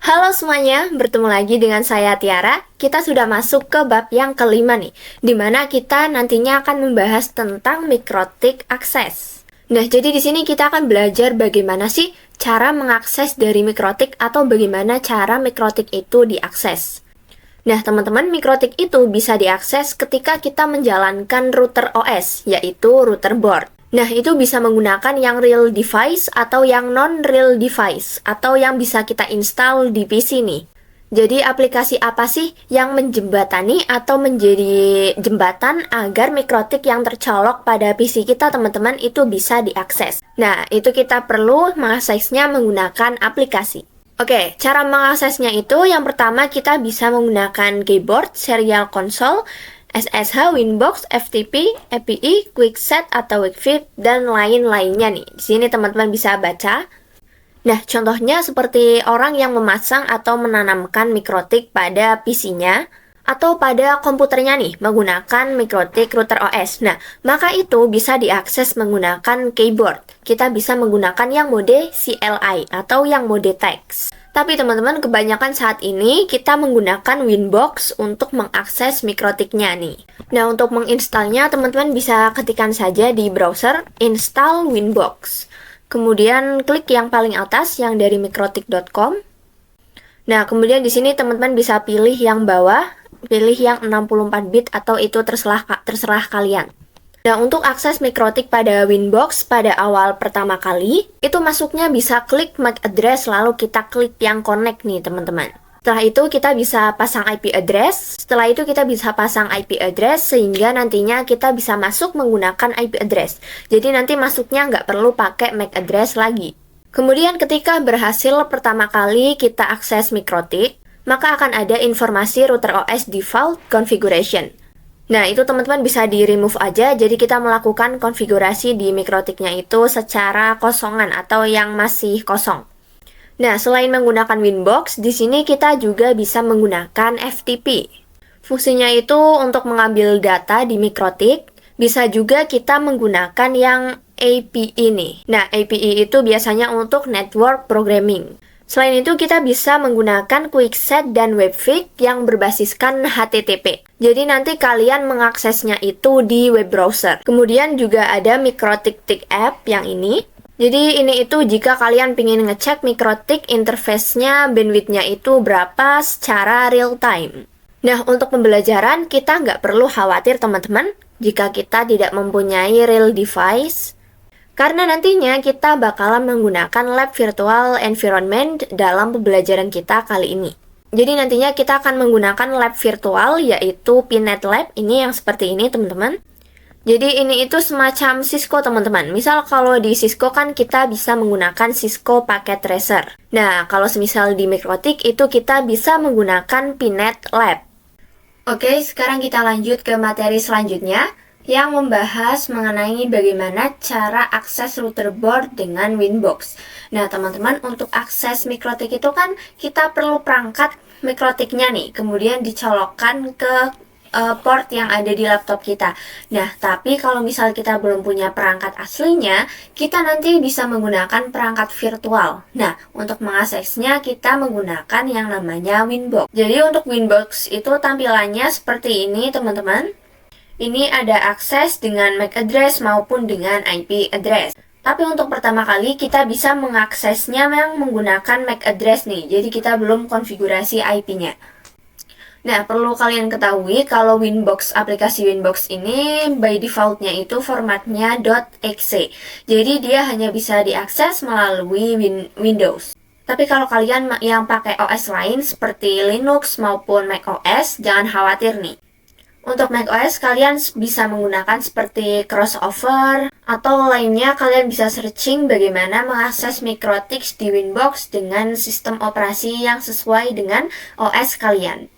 Halo semuanya, bertemu lagi dengan saya Tiara. Kita sudah masuk ke bab yang kelima nih, di mana kita nantinya akan membahas tentang mikrotik akses. Nah, jadi di sini kita akan belajar bagaimana sih cara mengakses dari mikrotik atau bagaimana cara mikrotik itu diakses. Nah, teman-teman, mikrotik itu bisa diakses ketika kita menjalankan router OS, yaitu router board. Nah, itu bisa menggunakan yang real device atau yang non-real device, atau yang bisa kita install di PC nih. Jadi, aplikasi apa sih yang menjembatani atau menjadi jembatan agar mikrotik yang tercolok pada PC kita, teman-teman, itu bisa diakses? Nah, itu kita perlu mengaksesnya menggunakan aplikasi. Oke, cara mengaksesnya itu yang pertama kita bisa menggunakan keyboard, serial console, SSH, Winbox, FTP, API, QuickSet atau Wikifit, dan lain-lainnya nih. Di sini teman-teman bisa baca. Nah, contohnya seperti orang yang memasang atau menanamkan mikrotik pada PC-nya atau pada komputernya nih, menggunakan mikrotik router OS. Nah, maka itu bisa diakses menggunakan keyboard. Kita bisa menggunakan yang mode CLI atau yang mode text. Tapi teman-teman, kebanyakan saat ini kita menggunakan Winbox untuk mengakses mikrotiknya nih. Nah, untuk menginstalnya teman-teman bisa ketikkan saja di browser install Winbox. Kemudian klik yang paling atas yang dari mikrotik.com. Nah, kemudian di sini teman-teman bisa pilih yang bawah, pilih yang 64 bit atau itu terserah kalian. Nah, untuk akses mikrotik pada Winbox pada awal pertama kali, itu masuknya bisa klik MAC address lalu kita klik yang connect nih, teman-teman. Setelah itu kita bisa pasang IP address, setelah itu kita bisa pasang IP address sehingga nantinya kita bisa masuk menggunakan IP address. Jadi nanti masuknya nggak perlu pakai MAC address lagi. Kemudian ketika berhasil pertama kali kita akses mikrotik, maka akan ada informasi router OS default configuration. Nah, itu teman-teman bisa di-remove aja, jadi kita melakukan konfigurasi di mikrotiknya itu secara kosongan atau yang masih kosong. Nah, selain menggunakan Winbox, di sini kita juga bisa menggunakan FTP. Fungsinya itu untuk mengambil data di mikrotik, bisa juga kita menggunakan yang API nih. Nah, API itu biasanya untuk network programming. Selain itu, kita bisa menggunakan QuickSet dan Webfig yang berbasiskan HTTP. Jadi nanti kalian mengaksesnya itu di web browser. Kemudian juga ada Mikrotik Tik App yang ini. Jadi ini itu jika kalian ingin ngecek mikrotik interface-nya, bandwidth-nya itu berapa secara real time. Nah, untuk pembelajaran kita nggak perlu khawatir teman-teman jika kita tidak mempunyai real device. Karena nantinya kita bakalan menggunakan lab virtual environment dalam pembelajaran kita kali ini. Jadi nantinya kita akan menggunakan lab virtual yaitu Pinet Lab, ini yang seperti ini teman-teman. Jadi ini itu semacam Cisco teman-teman. Misal kalau di Cisco kan kita bisa menggunakan Cisco Packet Tracer. Nah, kalau semisal di Mikrotik itu kita bisa menggunakan Pinet Lab. Oke, sekarang kita lanjut ke materi selanjutnya yang membahas mengenai bagaimana cara akses router board dengan Winbox. Nah, teman-teman, untuk akses mikrotik itu kan kita perlu perangkat mikrotiknya nih, kemudian dicolokkan ke port yang ada di laptop kita. Nah, tapi kalau misal kita belum punya perangkat aslinya, kita nanti bisa menggunakan perangkat virtual. Nah, untuk mengaksesnya kita menggunakan yang namanya Winbox. Jadi untuk Winbox itu tampilannya seperti ini, teman-teman. Ini ada akses dengan MAC address maupun dengan IP address. Tapi untuk pertama kali kita bisa mengaksesnya yang menggunakan MAC address nih. Jadi kita belum konfigurasi IP-nya. Nah, perlu kalian ketahui kalau Winbox, aplikasi Winbox ini by defaultnya itu formatnya .exe. Jadi dia hanya bisa diakses melalui Windows. Tapi kalau kalian yang pakai OS lain seperti Linux maupun macOS, jangan khawatir nih. Untuk macOS kalian bisa menggunakan seperti crossover atau lainnya, kalian bisa searching bagaimana mengakses mikrotik di Winbox dengan sistem operasi yang sesuai dengan OS kalian.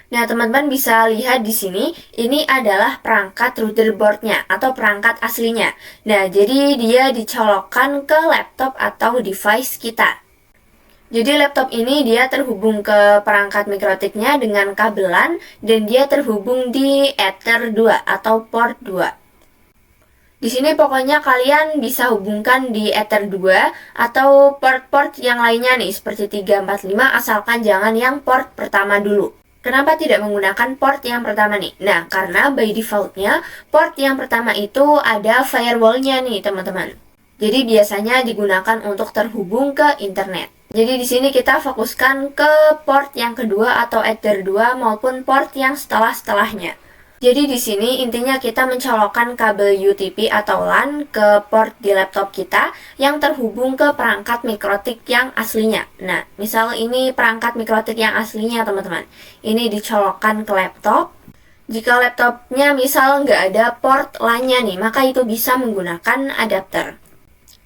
Nah, teman-teman bisa lihat di sini, ini adalah perangkat router board-nya atau perangkat aslinya. Nah, jadi dia dicolokkan ke laptop atau device kita. Jadi laptop ini dia terhubung ke perangkat mikrotiknya dengan kabelan dan dia terhubung di Ether 2 atau port 2. Di sini pokoknya kalian bisa hubungkan di Ether 2 atau port-port yang lainnya nih seperti 345 asalkan jangan yang port pertama dulu. Kenapa tidak menggunakan port yang pertama nih? Nah, karena by defaultnya port yang pertama itu ada firewall-nya nih teman-teman. Jadi biasanya digunakan untuk terhubung ke internet. Jadi di sini kita fokuskan ke port yang kedua atau Ether 2 maupun port yang setelah-setelahnya. Jadi di sini intinya kita mencolokkan kabel UTP atau LAN ke port di laptop kita yang terhubung ke perangkat mikrotik yang aslinya. Nah, misal ini perangkat mikrotik yang aslinya teman-teman. Ini dicolokkan ke laptop. Jika laptopnya misal nggak ada port LAN-nya nih, maka itu bisa menggunakan adapter.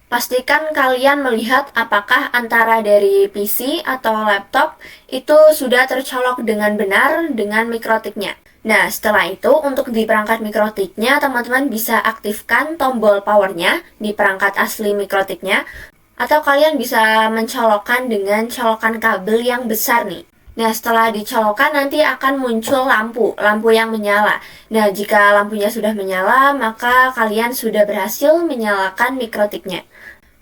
Pastikan kalian melihat apakah antara dari PC atau laptop itu sudah tercolok dengan benar dengan mikrotiknya. Nah, setelah itu untuk di perangkat mikrotiknya, teman-teman bisa aktifkan tombol powernya di perangkat asli mikrotiknya, atau kalian bisa mencolokkan dengan colokan kabel yang besar nih. Nah, setelah dicolokkan nanti akan muncul lampu yang menyala. Nah, jika lampunya sudah menyala, maka kalian sudah berhasil menyalakan mikrotiknya.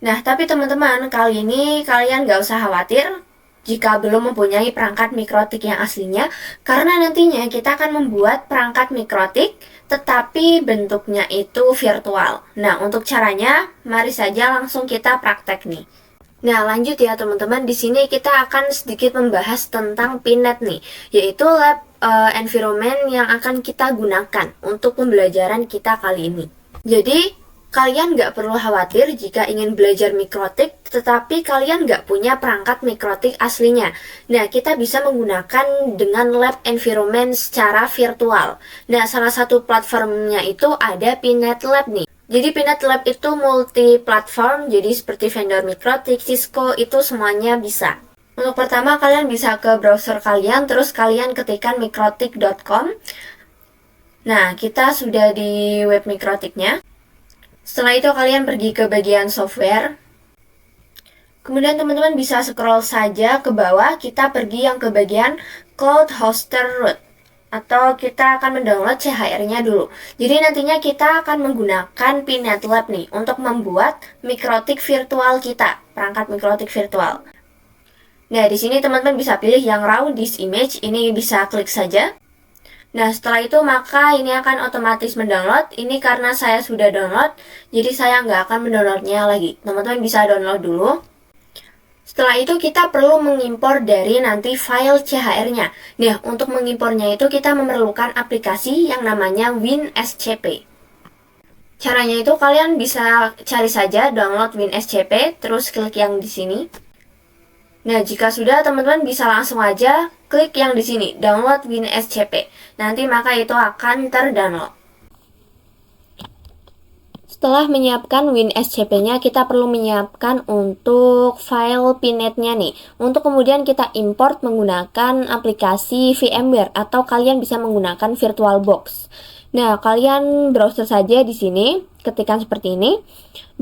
Nah, tapi teman-teman, kali ini kalian nggak usah khawatir jika belum mempunyai perangkat mikrotik yang aslinya, karena nantinya kita akan membuat perangkat mikrotik tetapi bentuknya itu virtual. Nah, untuk caranya, mari saja langsung kita praktek nih. Nah, lanjut ya teman-teman. Di sini kita akan sedikit membahas tentang Pinet nih, yaitu lab environment yang akan kita gunakan untuk pembelajaran kita kali ini. Jadi, kalian nggak perlu khawatir jika ingin belajar mikrotik, tetapi kalian nggak punya perangkat mikrotik aslinya. Nah, kita bisa menggunakan dengan lab environment secara virtual. Nah, salah satu platformnya itu ada Pinet Lab nih. Jadi Pinet Lab itu multi-platform, jadi seperti vendor mikrotik, Cisco, itu semuanya bisa. Untuk pertama, kalian bisa ke browser kalian, terus kalian ketikkan mikrotik.com. Nah, kita sudah di web mikrotiknya. Setelah itu kalian pergi ke bagian software. Kemudian teman-teman bisa scroll saja ke bawah, kita pergi yang ke bagian Cloud Hoster Root. Atau kita akan mendownload CHR-nya dulu. Jadi nantinya kita akan menggunakan Pinet Lab nih untuk membuat mikrotik virtual kita, perangkat mikrotik virtual. Nah, di sini teman-teman bisa pilih yang raw disk image, ini bisa klik saja. Nah, setelah itu maka ini akan otomatis mendownload. Ini karena saya sudah download, jadi saya nggak akan mendownloadnya lagi. Teman-teman bisa download dulu. Setelah itu kita perlu mengimpor dari nanti file CHR-nya. Nah, untuk mengimpornya itu kita memerlukan aplikasi yang namanya WinSCP. Caranya itu kalian bisa cari saja download WinSCP, terus klik yang di sini. Nah, jika sudah, teman-teman bisa langsung aja klik yang di sini, download WinSCP. Nanti maka itu akan terdownload. Setelah menyiapkan WinSCP-nya, kita perlu menyiapkan untuk file Pinet-nya nih. Untuk kemudian kita import menggunakan aplikasi VMware atau kalian bisa menggunakan VirtualBox. Nah, kalian browser saja di sini, ketikkan seperti ini.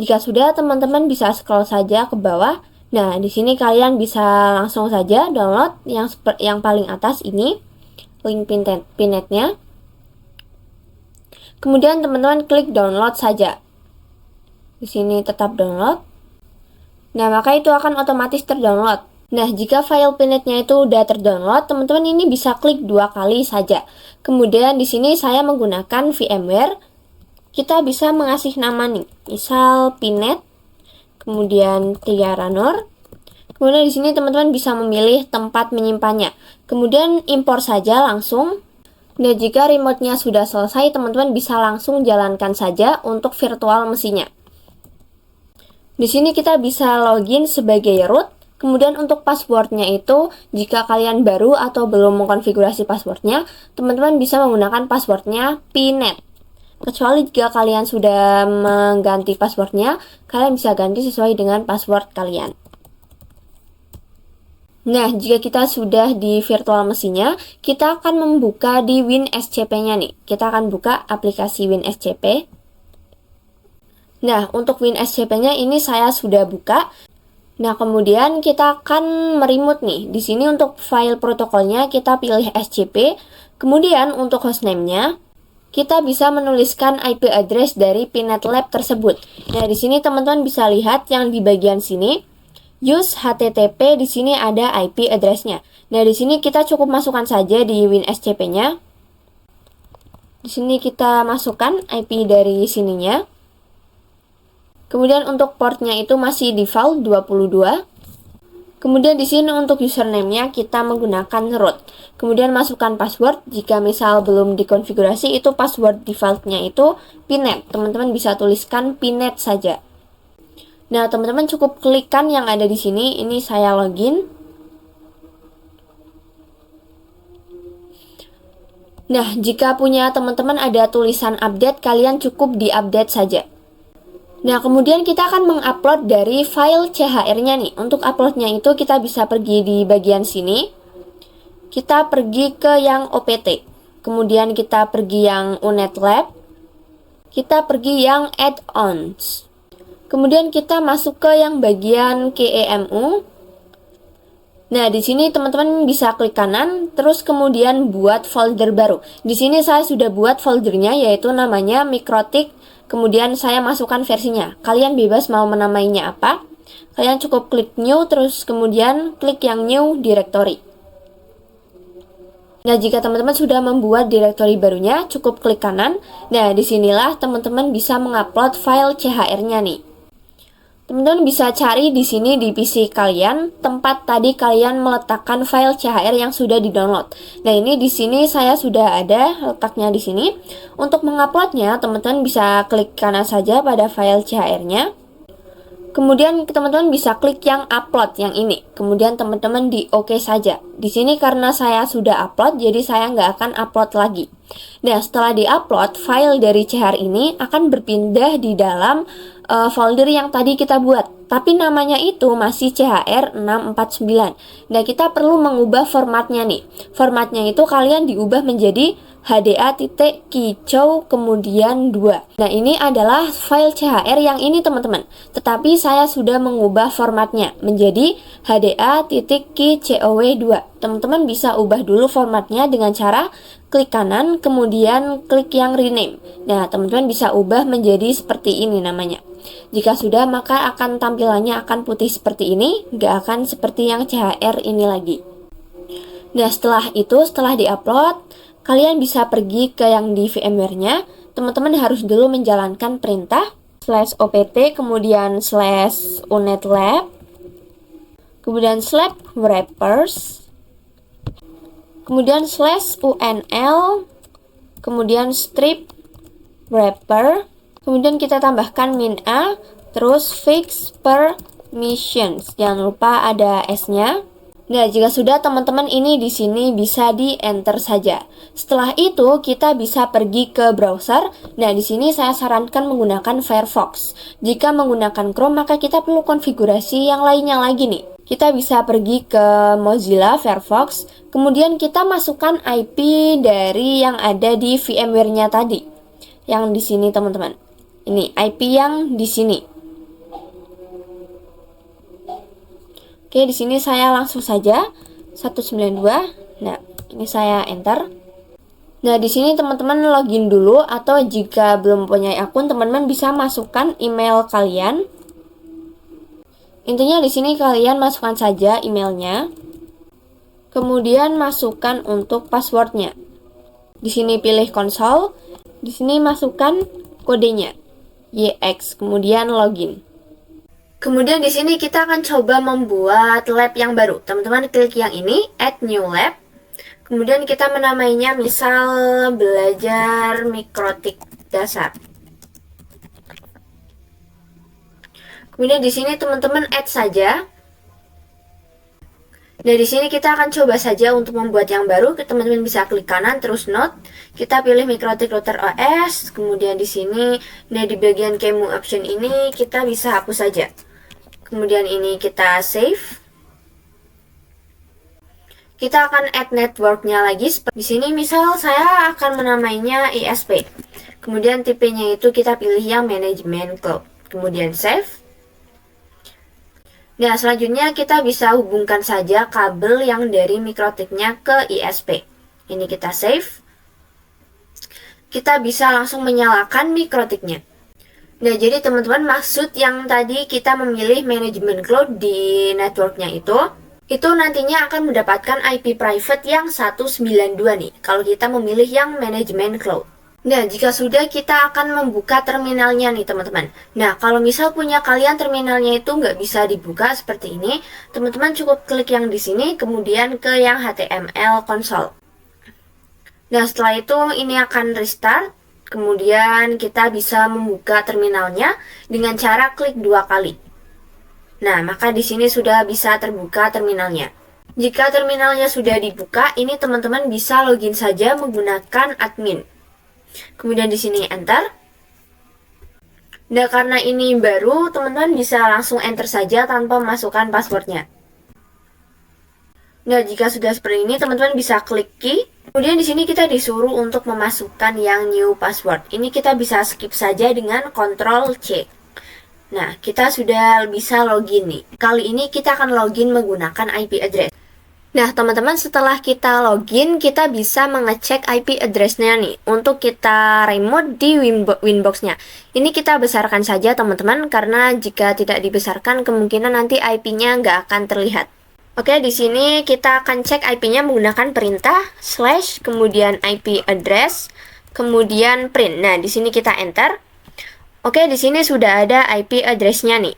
Jika sudah, teman-teman bisa scroll saja ke bawah. Nah, di sini kalian bisa langsung saja download yang paling atas ini, link Pinet-nya. Kemudian teman-teman klik download saja. Di sini tetap download. Nah, maka itu akan otomatis terdownload. Nah, jika file Pinet-nya itu udah terdownload, teman-teman ini bisa klik 2 kali saja. Kemudian di sini saya menggunakan VMware. Kita bisa mengasih nama nih, misal Pinet. Kemudian Tiaranor. Kemudian di sini teman-teman bisa memilih tempat menyimpannya. Kemudian impor saja langsung. Nah, jika remote-nya sudah selesai, teman-teman bisa langsung jalankan saja untuk virtual mesinnya. Di sini kita bisa login sebagai root. Kemudian untuk passwordnya itu, jika kalian baru atau belum mengkonfigurasi passwordnya, teman-teman bisa menggunakan passwordnya Pinet. Kecuali jika kalian sudah mengganti passwordnya, kalian bisa ganti sesuai dengan password kalian. Nah, jika kita sudah di virtual mesinnya, kita akan membuka di WinSCP-nya nih. Kita akan buka aplikasi WinSCP. Nah, untuk WinSCP-nya ini saya sudah buka. Nah, kemudian kita akan meremote nih. Di sini untuk file protokolnya kita pilih SCP. Kemudian untuk hostname-nya, kita bisa menuliskan IP address dari Pinet Lab tersebut. Nah, di sini teman-teman bisa lihat yang di bagian sini, use HTTP, di sini ada IP address-nya. Nah, di sini kita cukup masukkan saja di WinSCP-nya. Di sini kita masukkan IP dari sininya. Kemudian untuk portnya itu masih default 22. Kemudian di sini untuk username-nya kita menggunakan root. Kemudian masukkan password. Jika misal belum dikonfigurasi, itu password default-nya itu pinet. Teman-teman bisa tuliskan pinet saja. Nah, teman-teman cukup klikkan yang ada di sini. Ini saya login. Nah, jika punya teman-teman ada tulisan update, kalian cukup di-update saja. Nah, kemudian kita akan mengupload dari file CHR-nya nih. Untuk uploadnya itu kita bisa pergi di bagian sini. Kita pergi ke yang OPT. Kemudian kita pergi yang UNET Lab. Kita pergi yang add-ons. Kemudian kita masuk ke yang bagian KEMU. Nah, di sini teman-teman bisa klik kanan, terus kemudian buat folder baru. Di sini saya sudah buat foldernya, yaitu namanya Mikrotik. Kemudian saya masukkan versinya. Kalian bebas mau menamainya apa. Kalian cukup klik new, terus kemudian klik yang new directory. Nah, jika teman-teman sudah membuat directory barunya, cukup klik kanan. Nah, disinilah teman-teman bisa mengupload file CHR-nya nih. Teman-teman bisa cari di sini di PC kalian tempat tadi kalian meletakkan file CHR yang sudah di-download. Nah, ini di sini saya sudah ada letaknya di sini. Untuk menguploadnya, teman-teman bisa klik kanan saja pada file CHR-nya. Kemudian teman-teman bisa klik yang upload yang ini. Kemudian teman-teman di OK saja. Di sini karena saya sudah upload, jadi saya nggak akan upload lagi. Nah, setelah di-upload, file dari CHR ini akan berpindah di dalam folder yang tadi kita buat. Tapi namanya itu masih CHR 649. Nah, kita perlu mengubah formatnya nih. Formatnya itu kalian diubah menjadi HDA.kicau kemudian 2. Nah, ini adalah file CHR yang ini teman-teman. Tetapi saya sudah mengubah formatnya menjadi HDA.kicau2. Teman-teman bisa ubah dulu formatnya dengan cara klik kanan, kemudian klik yang rename. Nah, teman-teman bisa ubah menjadi seperti ini namanya. Jika sudah, maka akan tampilannya akan putih seperti ini, nggak akan seperti yang CHR ini lagi. Nah, setelah itu, setelah diupload, kalian bisa pergi ke yang di VMware-nya. Teman-teman harus dulu menjalankan perintah /opt, kemudian /unetlab, kemudian /wrappers, kemudian /unl, kemudian strip wrapper, kemudian kita tambahkan -a, terus fix permissions. Jangan lupa ada S-nya. Nah, jika sudah teman-teman ini di sini bisa di enter saja. Setelah itu kita bisa pergi ke browser. Nah, di sini saya sarankan menggunakan Firefox. Jika menggunakan Chrome maka kita perlu konfigurasi yang lainnya lagi nih. Kita bisa pergi ke Mozilla Firefox, kemudian kita masukkan IP dari yang ada di VMware-nya tadi. Yang di sini teman-teman. Ini IP yang di sini. Oke, di sini saya langsung saja 192. Nah, ini saya enter. Nah, di sini teman-teman login dulu, atau jika belum punya akun, teman-teman bisa masukkan email kalian. Intinya di sini kalian masukkan saja emailnya. Kemudian masukkan untuk passwordnya. Di sini pilih konsol. Di sini masukkan kodenya. YX, kemudian login. Kemudian di sini kita akan coba membuat lab yang baru. Teman-teman klik yang ini, add new lab. Kemudian kita menamainya misal belajar mikrotik dasar. Kemudian di sini teman-teman add saja. Nah, di sini kita akan coba saja untuk membuat yang baru. Teman-teman bisa klik kanan terus note. Kita pilih Mikrotik Router OS. Kemudian di sini, nah di bagian KEMU option ini kita bisa hapus saja. Kemudian ini kita save. Kita akan add networknya lagi. Di sini misal saya akan menamainya ISP. Kemudian tipenya itu kita pilih yang manajemen cloud. Kemudian save. Nah, selanjutnya kita bisa hubungkan saja kabel yang dari mikrotiknya ke ISP. Ini kita save. kita bisa langsung menyalakan mikrotiknya. Nah, jadi teman-teman, maksud yang tadi kita memilih manajemen cloud di networknya itu nantinya akan mendapatkan IP private yang 192 nih, kalau kita memilih yang manajemen cloud. Nah, jika sudah, kita akan membuka terminalnya nih teman-teman. Nah, kalau misal punya kalian terminalnya itu nggak bisa dibuka seperti ini, teman-teman cukup klik yang di sini, kemudian ke yang HTML console. Nah, setelah itu ini akan restart, kemudian kita bisa membuka terminalnya dengan cara klik 2 kali. Nah, maka di sini sudah bisa terbuka terminalnya. Jika terminalnya sudah dibuka, ini teman-teman bisa login saja menggunakan admin. Kemudian di sini enter. Nah, karena ini baru, teman-teman bisa langsung enter saja tanpa memasukkan passwordnya. Nah, jika sudah seperti ini, teman-teman bisa klik key. Kemudian di sini kita disuruh untuk memasukkan yang new password. Ini kita bisa skip saja dengan Ctrl C. Nah, kita sudah bisa login nih. Kali ini kita akan login menggunakan IP address. Nah, teman-teman, setelah kita login, kita bisa mengecek IP address-nya nih untuk kita remote di Winbox-nya. Ini kita besarkan saja, teman-teman, karena jika tidak dibesarkan, kemungkinan nanti IP-nya nggak akan terlihat. Oke, di sini kita akan cek IP-nya menggunakan perintah / kemudian IP address, kemudian print. Nah, di sini kita enter. Oke, di sini sudah ada IP address-nya nih.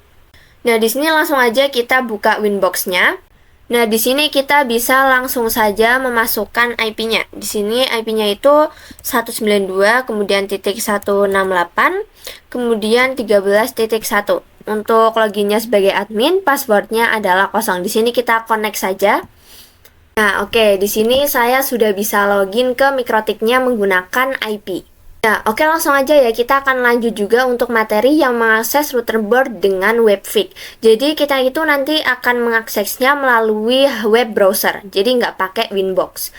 Nah, di sini langsung aja kita buka Winbox-nya. Nah, di sini kita bisa langsung saja memasukkan IP-nya. Di sini IP-nya itu 192, kemudian .168, kemudian 13.1. Untuk loginnya sebagai admin, passwordnya adalah kosong. Di sini kita connect saja. Nah, oke, di sini saya sudah bisa login ke mikrotiknya menggunakan IP. Nah, oke, langsung aja ya, kita akan lanjut juga untuk materi yang mengakses router board dengan Webfig. Jadi kita itu nanti akan mengaksesnya melalui web browser, jadi nggak pakai Winbox.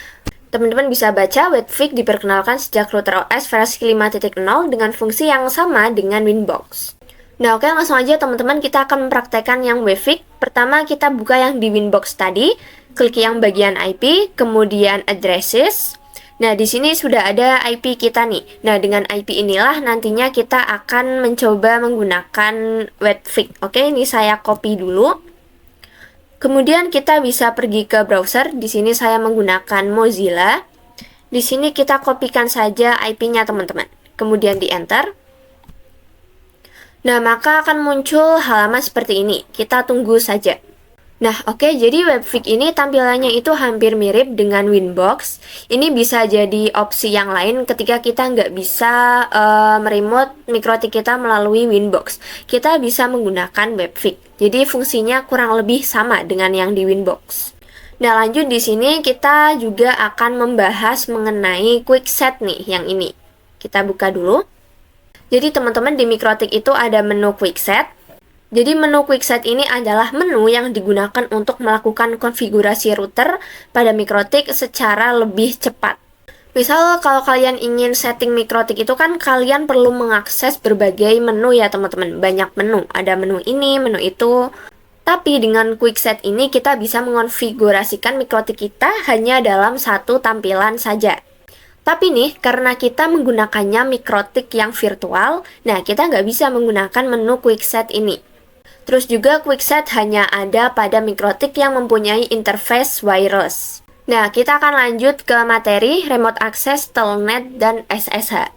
Teman-teman bisa baca, Webfig diperkenalkan sejak router OS versi 5.0 dengan fungsi yang sama dengan Winbox. Nah, oke, langsung aja teman-teman, kita akan mempraktekkan yang Webfig. Pertama, kita buka yang di Winbox tadi, klik yang bagian IP, kemudian addresses. Nah, di sini sudah ada IP kita nih. Nah, dengan IP inilah nantinya kita akan mencoba menggunakan Webfig. Oke, ini saya copy dulu. Kemudian kita bisa pergi ke browser. Di sini saya menggunakan Mozilla. Di sini kita kopikan saja IP-nya, teman-teman. Kemudian di enter. Nah, maka akan muncul halaman seperti ini. Kita tunggu saja. Nah, oke, jadi Webfig ini tampilannya itu hampir mirip dengan Winbox. Ini bisa jadi opsi yang lain ketika kita nggak bisa meremote mikrotik kita melalui Winbox. Kita bisa menggunakan Webfig. Jadi fungsinya kurang lebih sama dengan yang di Winbox. Nah, lanjut di sini kita juga akan membahas mengenai QuickSet nih, yang ini. Kita buka dulu. Jadi teman-teman, di mikrotik itu ada menu QuickSet. Jadi menu QuickSet ini adalah menu yang digunakan untuk melakukan konfigurasi router pada mikrotik secara lebih cepat. Misal kalau kalian ingin setting mikrotik itu kan kalian perlu mengakses berbagai menu ya teman-teman. Banyak menu, ada menu ini, menu itu. Tapi dengan QuickSet ini kita bisa mengonfigurasikan mikrotik kita hanya dalam satu tampilan saja. Tapi nih, karena kita menggunakannya mikrotik yang virtual, nah kita nggak bisa menggunakan menu QuickSet ini. Terus juga QuickSet hanya ada pada mikrotik yang mempunyai interface wireless. Nah, kita akan lanjut ke materi remote access, telnet, dan SSH.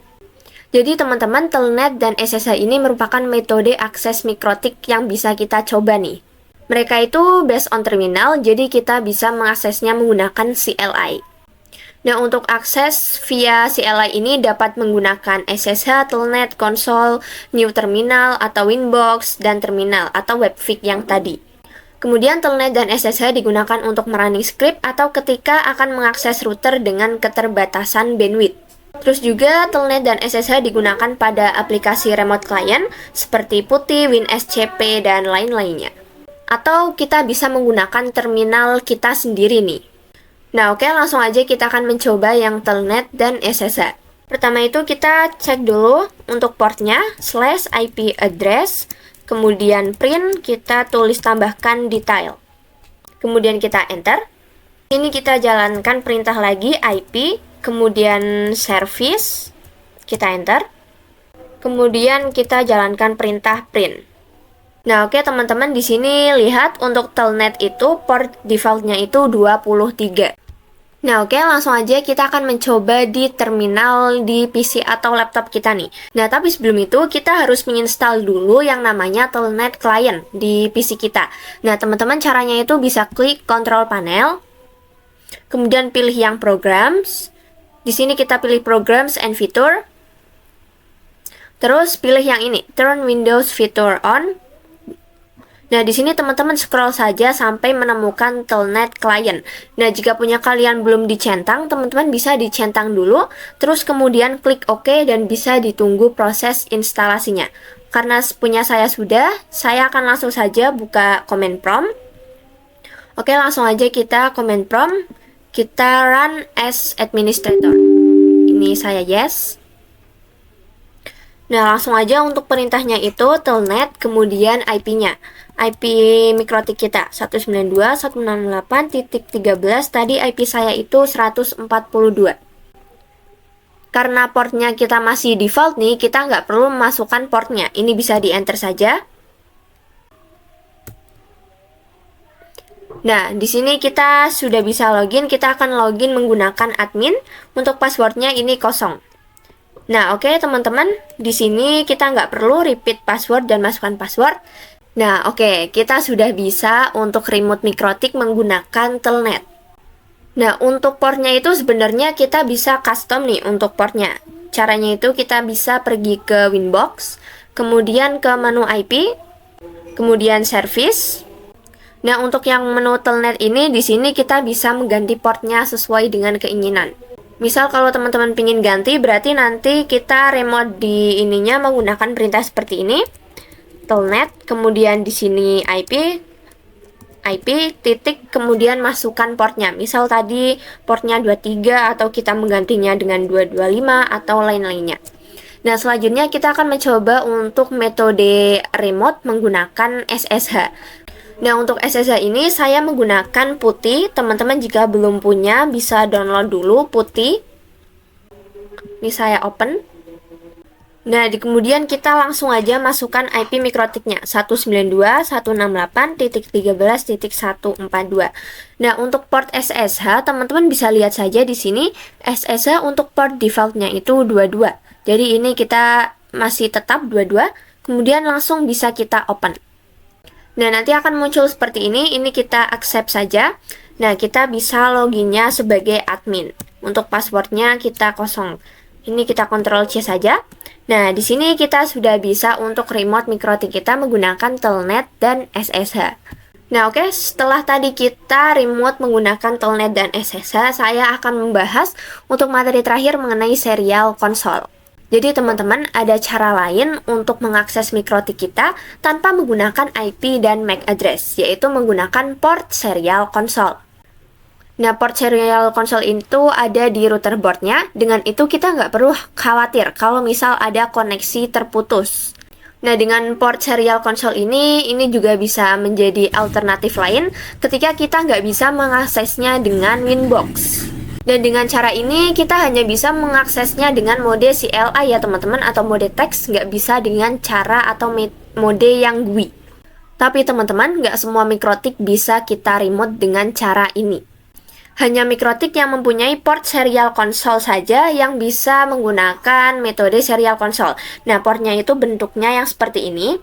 Jadi teman-teman, telnet dan SSH ini merupakan metode akses mikrotik yang bisa kita coba nih. Mereka itu based on terminal, jadi kita bisa mengaksesnya menggunakan CLI. Nah, untuk akses via CLI ini dapat menggunakan SSH, telnet, konsol, new terminal, atau Winbox, dan terminal, atau Webfig yang tadi. Kemudian telnet dan SSH digunakan untuk merunning script atau ketika akan mengakses router dengan keterbatasan bandwidth. Terus juga telnet dan SSH digunakan pada aplikasi remote client seperti PuTTY, WinSCP, dan lain-lainnya. Atau kita bisa menggunakan terminal kita sendiri nih. Nah, oke, langsung aja kita akan mencoba yang telnet dan SSH. Pertama itu kita cek dulu untuk portnya, /IP address, kemudian print, kita tulis tambahkan detail. Kemudian kita enter. Ini kita jalankan perintah lagi IP, kemudian service, Kita enter. Kemudian kita jalankan perintah print. Nah, oke teman-teman, di sini lihat untuk telnet itu port defaultnya itu 23. Nah, oke, langsung aja kita akan mencoba di terminal di PC atau laptop kita nih. Nah, tapi sebelum itu kita harus menginstal dulu yang namanya Telnet Client di PC kita. Nah, teman-teman, caranya itu bisa klik Control Panel, kemudian pilih yang Programs. Di sini kita pilih Programs and Feature. Terus pilih yang ini, Turn Windows Feature On. Nah, di sini teman-teman scroll saja sampai menemukan Telnet Client. Nah, jika punya kalian belum dicentang, teman-teman bisa dicentang dulu, terus kemudian klik OK dan bisa ditunggu proses instalasinya. Karena punya saya sudah, saya akan langsung saja buka command prompt. Oke, langsung aja kita command prompt, kita run as administrator. Ini saya yes. Nah, langsung aja untuk perintahnya itu telnet, kemudian IP-nya. IP mikrotik kita 192.168.13, tadi IP saya itu 142. Karena portnya kita masih default nih, kita nggak perlu memasukkan portnya. Ini bisa di enter saja. Nah, di sini kita sudah bisa login. Kita akan login menggunakan admin. Untuk passwordnya ini kosong. Nah, oke teman-teman, di sini kita nggak perlu repeat password dan masukkan password. Nah, oke, kita sudah bisa untuk remote mikrotik menggunakan telnet. Nah, untuk portnya itu sebenarnya kita bisa custom nih untuk portnya. Caranya itu kita bisa pergi ke Winbox, kemudian ke menu IP, kemudian service. Nah, untuk yang menu telnet ini, di sini kita bisa mengganti portnya sesuai dengan keinginan. Misal kalau teman-teman pingin ganti, berarti nanti kita remote di ininya menggunakan perintah seperti ini. Telnet, kemudian di sini IP, titik, kemudian masukkan portnya. Misal tadi portnya 23 atau kita menggantinya dengan 225 atau lain-lainnya. Nah, selanjutnya kita akan mencoba untuk metode remote menggunakan SSH. Nah, untuk SSH ini saya menggunakan Putih. Teman-teman jika belum punya bisa download dulu Putih. Ini saya open. Nah, kemudian kita langsung aja masukkan IP mikrotiknya 192.168.13.142. Nah, untuk port SSH teman-teman bisa lihat saja di sini SSH untuk port defaultnya itu 22. Jadi ini kita masih tetap 22. Kemudian langsung bisa kita open. Nah, nanti akan muncul seperti ini kita accept saja. Nah, kita bisa loginnya sebagai admin. Untuk passwordnya kita kosong. Ini kita Ctrl C saja. Nah, di sini kita sudah bisa untuk remote mikrotik kita menggunakan telnet dan SSH. Nah, oke, setelah tadi kita remote menggunakan telnet dan SSH, saya akan membahas untuk materi terakhir mengenai serial konsol. Jadi teman-teman, ada cara lain untuk mengakses mikrotik kita tanpa menggunakan IP dan MAC address, yaitu menggunakan port serial konsol. Nah, port serial konsol itu ada di router boardnya. Dengan itu kita nggak perlu khawatir kalau misal ada koneksi terputus. Nah, dengan port serial konsol ini juga bisa menjadi alternatif lain ketika kita nggak bisa mengaksesnya dengan Winbox. Dan dengan cara ini kita hanya bisa mengaksesnya dengan mode CLI ya teman-teman, atau mode teks, nggak bisa dengan cara atau mode yang GUI. Tapi teman-teman, nggak semua mikrotik bisa kita remote dengan cara ini. Hanya mikrotik yang mempunyai port serial konsol saja yang bisa menggunakan metode serial konsol. Nah, portnya itu bentuknya yang seperti ini.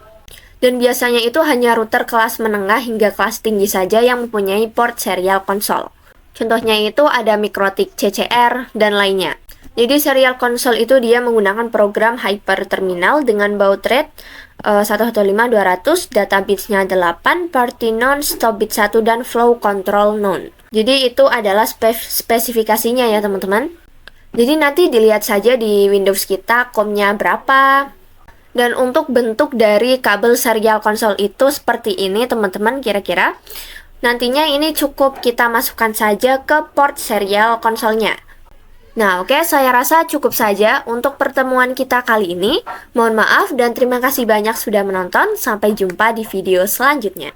Dan biasanya itu hanya router kelas menengah hingga kelas tinggi saja yang mempunyai port serial konsol. Contohnya itu ada mikrotik CCR dan lainnya. Jadi serial konsol itu dia menggunakan program Hyper Terminal dengan baud rate 115.200, data bitsnya 8, party none, stop bit 1, dan flow control none. Jadi itu adalah spesifikasinya ya teman-teman. Jadi nanti dilihat saja di Windows kita COM-nya berapa. Dan untuk bentuk dari kabel serial konsol itu seperti ini teman-teman kira-kira. Nantinya ini cukup kita masukkan saja ke port serial konsolnya. Nah, oke, saya rasa cukup saja untuk pertemuan kita kali ini. Mohon maaf dan terima kasih banyak sudah menonton. Sampai jumpa di video selanjutnya.